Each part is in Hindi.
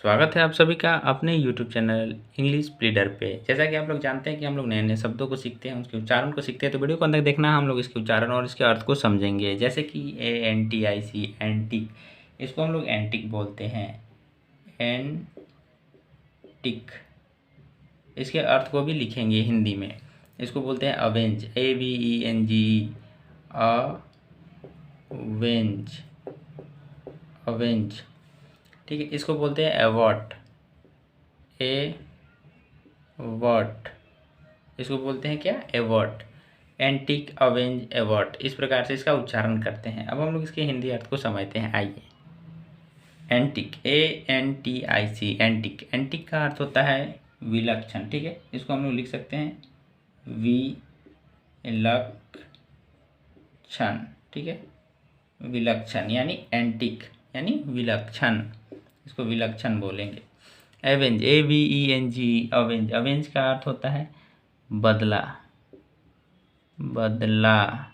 स्वागत है आप सभी का अपने YouTube चैनल इंग्लिश रीडर पे। जैसा कि आप लोग जानते हैं कि हम लोग नए-नए शब्दों को सीखते हैं, उसके उच्चारण को सीखते हैं, तो वीडियो को अंत तक देखना, हम लोग इसके उच्चारण और इसके अर्थ को समझेंगे। जैसे कि ANTIC एंटिक, इसको हम लोग एंटिक बोलते हैं। एंटिक, इसके अर्थ को भी लिखेंगे हिंदी में। इसको बोलते हैं अवेंज, AVENGE, अवेंज, अवेंज। ठीक है, इसको बोलते हैं एवॉट, एवॉट, इसको बोलते हैं क्या, एवॉट। एंटिक, अवेंज, एवॉट, इस प्रकार से इसका उच्चारण करते हैं। अब हम लोग इसके हिंदी अर्थ को समझते हैं, आइए। एंटिक, ANTIC, एंटिक, एंटिक का अर्थ होता है विलक्षण। ठीक है, इसको हम लोग लिख सकते हैं विलक्षण। ठीक है, विलक्षण यानी एंटिक यानी विलक्षण, इसको विलक्षण बोलेंगे। एवेंज, AVENGE, अवेंज, अवेंज का अर्थ होता है बदला, बदला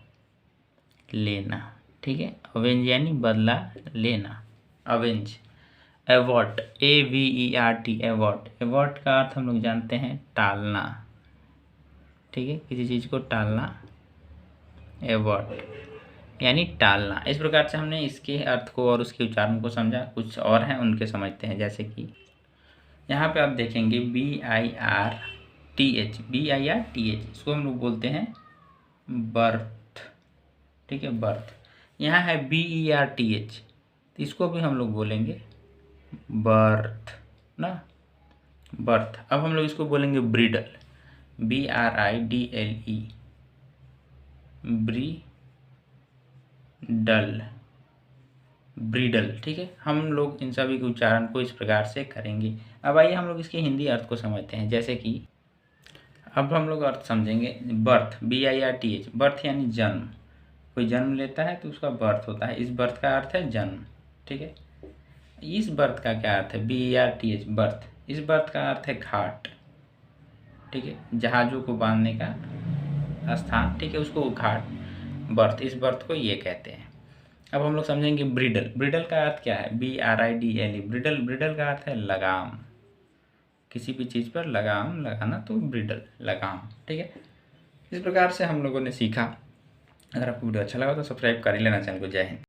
लेना। ठीक है, अवेंज यानी बदला लेना, अवेंज। एवॉट, AVERT, एवॉट, एवॉट का अर्थ हम लोग जानते हैं टालना। ठीक है, किसी चीज़ को टालना, एवॉट यानी टालना। इस प्रकार से हमने इसके अर्थ को और उसके उच्चारण को समझा। कुछ और हैं उनके समझते हैं। जैसे कि यहाँ पे आप देखेंगे BIRTH, BIRTH, इसको हम लोग बोलते हैं बर्थ। ठीक है, बर्थ। यहाँ है BERTH, तो इसको भी हम लोग बोलेंगे बर्थ ना, बर्थ। अब हम लोग इसको बोलेंगे ब्रिडल, BRIDLE, ब्रीडल, ब्रीडल। ठीक है, हम लोग इन सभी के उच्चारण को इस प्रकार से करेंगे। अब आइए हम लोग इसके हिंदी अर्थ को समझते हैं। जैसे कि अब हम लोग अर्थ समझेंगे। बर्थ, BIRTH, बर्थ यानी जन्म। कोई जन्म लेता है तो उसका बर्थ होता है। इस बर्थ का अर्थ है जन्म। ठीक है, इस बर्थ का क्या अर्थ है, BERTH, बर्थ। इस बर्थ का अर्थ है घाट। ठीक है, जहाज़ों को बांधने का स्थान। ठीक है, उसको घाट, बर्थ, इस बर्थ को ये कहते हैं। अब हम लोग समझेंगे ब्रिडल। ब्रिडल का अर्थ क्या है, BRIDLE, ब्रिडल, ब्रिडल का अर्थ है लगाम। किसी भी चीज़ पर लगाम लगाना, तो ब्रिडल, लगाम। ठीक है, इस प्रकार से हम लोगों ने सीखा। अगर आपको वीडियो अच्छा लगा तो सब्सक्राइब कर ही लेना चैनल को। जय हिंद।